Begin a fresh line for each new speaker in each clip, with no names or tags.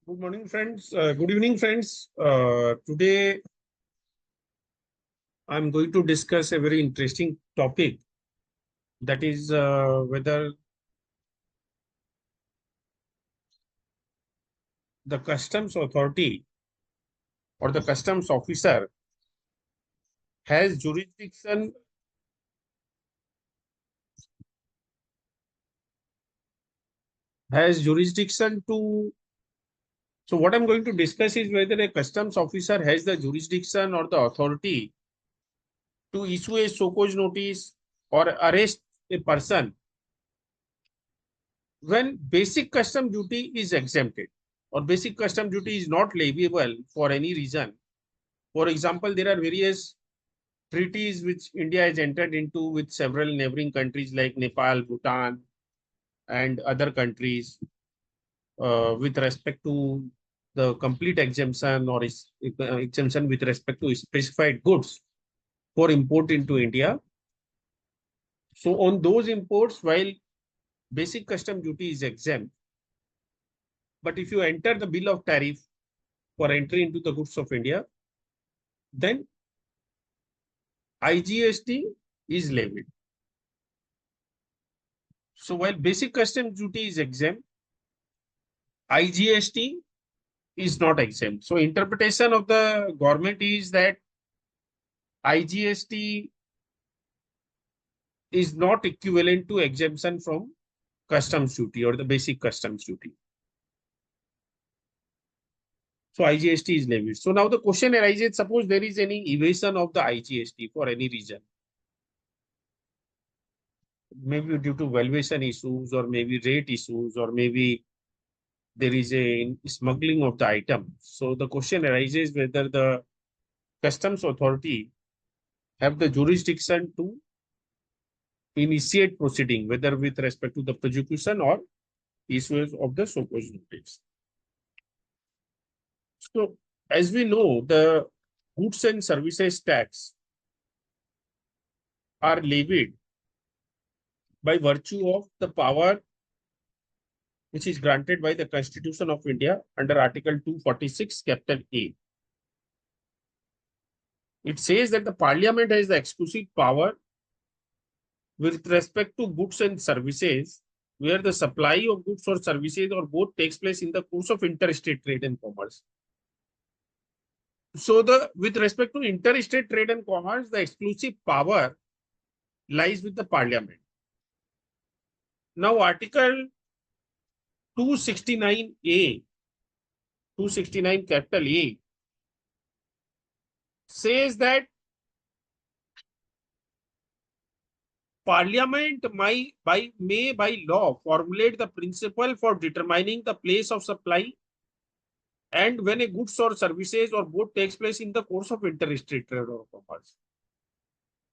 Good morning, friends. Good evening, friends. Today, I'm going to discuss a very interesting topic that is whether the customs authority or the customs officer has jurisdiction to. So, what I'm going to discuss is whether a customs officer has the jurisdiction or the authority to issue a show cause notice or arrest a person when basic custom duty is exempted or basic custom duty is not leviable for any reason. For example, there are various treaties which India has entered into with several neighboring countries like Nepal, Bhutan, and other countries with respect to the complete exemption or exemption with respect to specified goods for import into India. So on those imports, while basic custom duty is exempt, but if you enter the bill of tariff for entry into the goods of India, then IGST is levied. So while basic customs duty is exempt, IGST is not exempt. So interpretation of the government is that IGST is not equivalent to exemption from customs duty or the basic customs duty. So IGST is levied. So now the question arises, suppose there is any evasion of the IGST for any reason. Maybe due to valuation issues or maybe rate issues or maybe there is a smuggling of the item. So the question arises whether the customs authority have the jurisdiction to initiate proceeding, whether with respect to the prosecution or issuance of the show cause notice. So, as we know, the goods and services tax are levied by virtue of the power which is granted by the Constitution of India under Article 246, capital A. It says that the Parliament has the exclusive power with respect to goods and services where the supply of goods or services or both takes place in the course of interstate trade and commerce. So with respect to interstate trade and commerce, the exclusive power lies with the Parliament. Now, Article 269A, 269 capital A says that Parliament may by law formulate the principle for determining the place of supply and when a goods or services or both takes place in the course of interstate trade or commerce.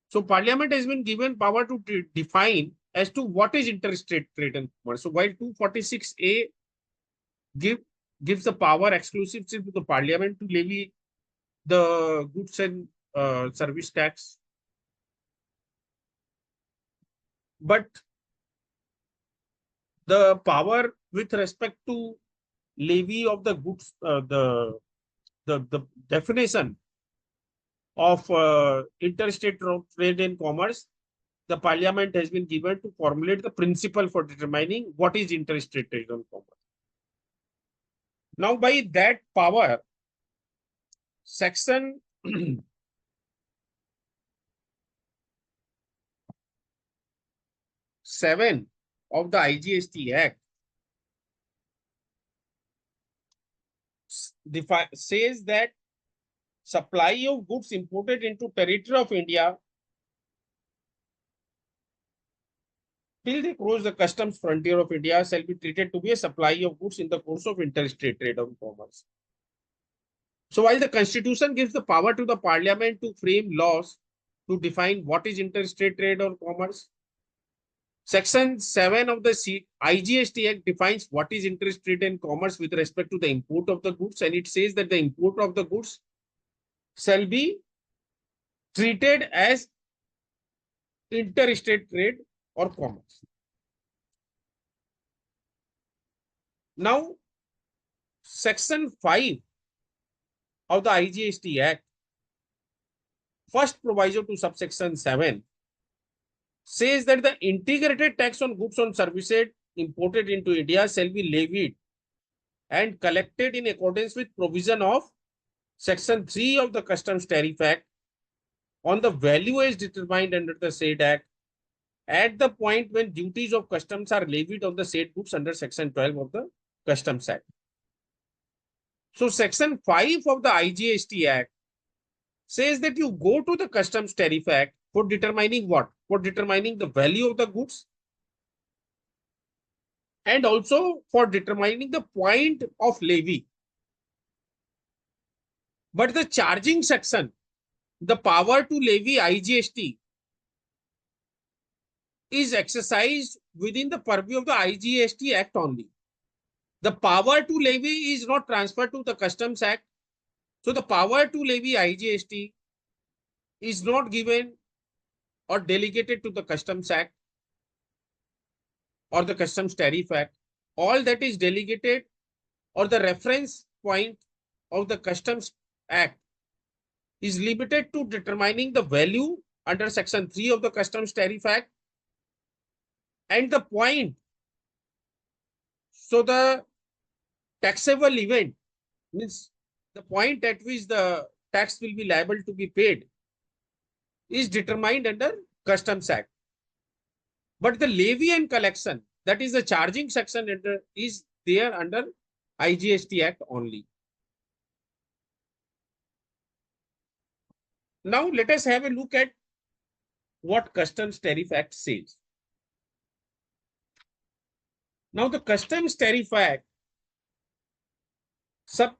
So Parliament has been given power to define as to what is interstate trade and commerce. So while 246A gives the power exclusively to the Parliament to levy the goods and service tax, but the power with respect to levy of the goods, the definition of interstate trade and commerce, the Parliament has been given to formulate the principle for determining what is interstate trade and commerce. Now, by that power, Section 7 of the IGST Act says that supply of goods imported into territory of India till they cross the customs frontier of India shall be treated to be a supply of goods in the course of interstate trade and commerce. So while the Constitution gives the power to the Parliament to frame laws to define what is interstate trade or commerce, Section 7 of the IGST Act defines what is interstate trade and commerce with respect to the import of the goods, and it says that the import of the goods shall be treated as interstate trade or commerce. Now, Section 5 of the IGST Act, first proviso to subsection 7, says that the integrated tax on goods and services imported into India shall be levied and collected in accordance with provision of Section 3 of the Customs Tariff Act on the value as determined under the said Act at the point when duties of customs are levied on the said goods under Section 12 of the Customs Act. So Section 5 of the IGST Act says that you go to the Customs Tariff Act for determining what? For determining the value of the goods and also for determining the point of levy. But the charging section, the power to levy IGST is exercised within the purview of the IGST Act only. The power to levy is not transferred to the Customs Act. So the power to levy IGST is not given or delegated to the Customs Act or the Customs Tariff Act. All that is delegated or the reference point of the Customs Act is limited to determining the value under Section 3 of the Customs Tariff Act and the point. So the taxable event means the point at which the tax will be liable to be paid is determined under Customs Act. But the levy and collection, that is the charging section, is there under IGST Act only. Now let us have a look at what Customs Tariff Act says. Now the Customs Tariff Act,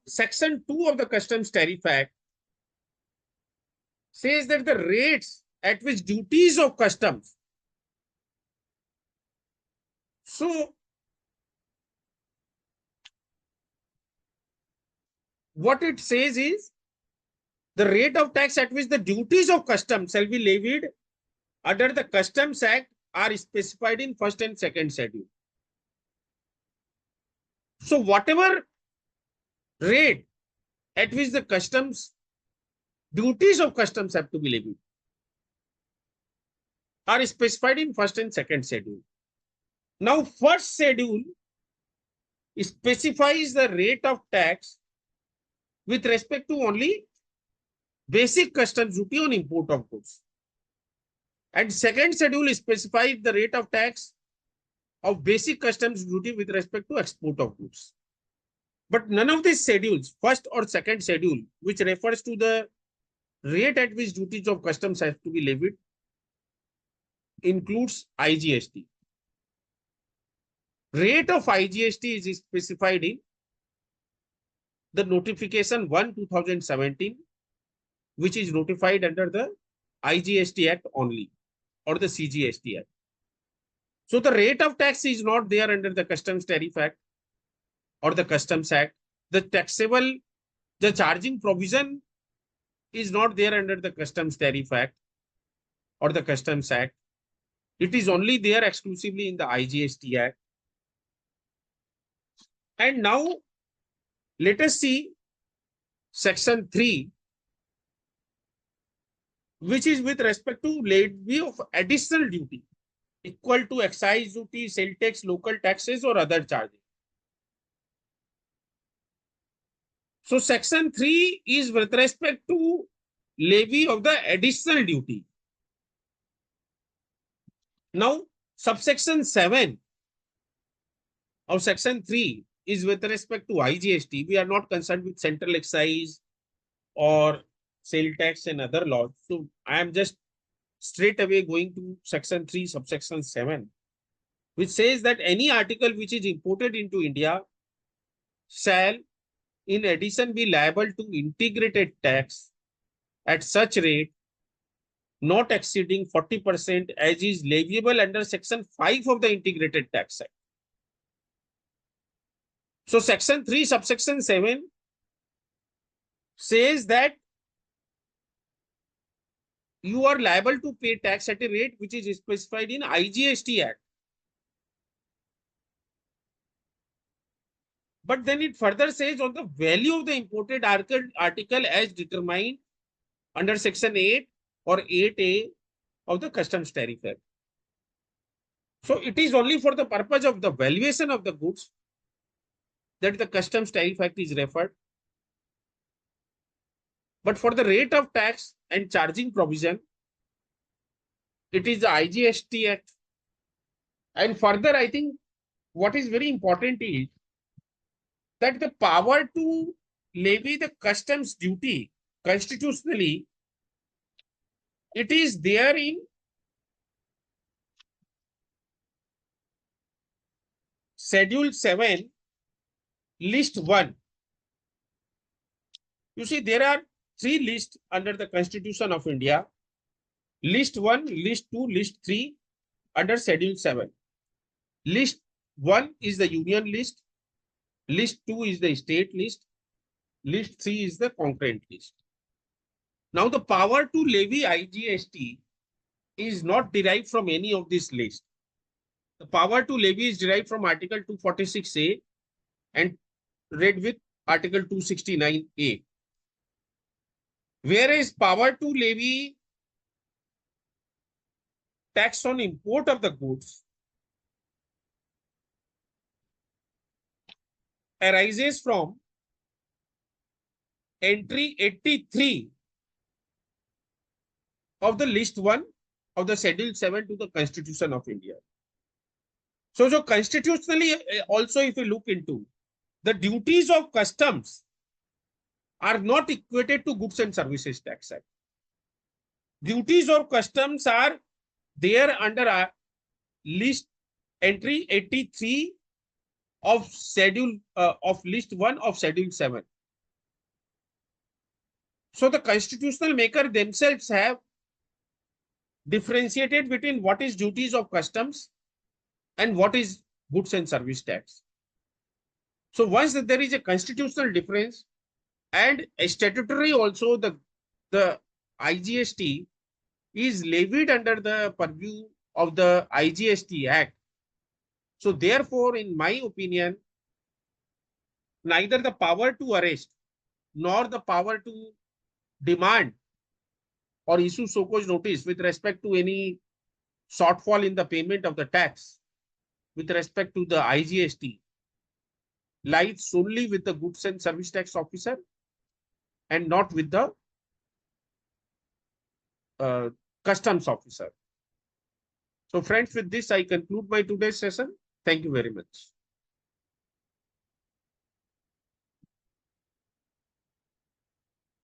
Section 2 of the Customs Tariff Act says that the rates at which duties of customs. So what it says is the rate of tax at which the duties of customs shall be levied under the Customs Act are specified in first and second schedule. So whatever rate at which the customs duties of customs have to be levied are specified in first and second schedule. Now, first schedule specifies the rate of tax with respect to only basic customs duty on import of goods. And second schedule specifies the rate of tax of basic customs duty with respect to export of goods. But none of these schedules, first or second schedule, which refers to the rate at which duties of customs have to be levied, includes IGST. Rate of IGST is specified in the notification 1/2017, which is notified under the IGST Act only or the CGST Act. So the rate of tax is not there under the Customs Tariff Act or the Customs Act. The charging provision is not there under the Customs Tariff Act or the Customs Act. It is only there exclusively in the IGST Act. And now let us see Section 3, which is with respect to levy of additional duty equal to excise duty, sale tax, local taxes, or other charges. So Section 3 is with respect to levy of the additional duty. Now, subsection 7 of Section 3 is with respect to IGST. We are not concerned with central excise or sale tax and other laws. So I am just straight away going to Section 3, subsection 7, which says that any article which is imported into India shall in addition be liable to integrated tax at such rate not exceeding 40% as is leviable under Section 5 of the Integrated Tax Act. So Section 3, subsection 7 says that you are liable to pay tax at a rate which is specified in IGST Act. But then it further says on the value of the imported article as determined under section 8 or 8A of the customs tariff act. So it is only for the purpose of the valuation of the goods that the customs tariff act is referred. But for the rate of tax and charging provision, it is the IGST act. And further, I think what is very important is that the power to levy the customs duty constitutionally, it is there in Schedule 7, List 1. You see, there are 3 lists under the Constitution of India. List 1, List 2, List 3 under Schedule 7. List 1 is the union list. List 2 is the state list. List 3 is the concurrent list. Now, the power to levy IGST is not derived from any of these lists. The power to levy is derived from Article 246A and read with Article 269A. Whereas power to levy tax on import of the goods arises from entry 83 of the list 1 of the Schedule 7 to the Constitution of India. So constitutionally also, if you look into the duties of customs are not equated to Goods and Services Tax Act. Duties of customs are there under a list entry 83 of schedule of list 1 of Schedule 7. So the constitutional maker themselves have differentiated between what is duties of customs and what is goods and service tax. So once there is a constitutional difference and a statutory also, the IGST is levied under the purview of the IGST Act. So therefore, in my opinion, neither the power to arrest nor the power to demand or issue so-called notice with respect to any shortfall in the payment of the tax with respect to the IGST lies solely with the Goods and Service Tax Officer and not with the Customs Officer. So friends, with this, I conclude my today's session. Thank you very much.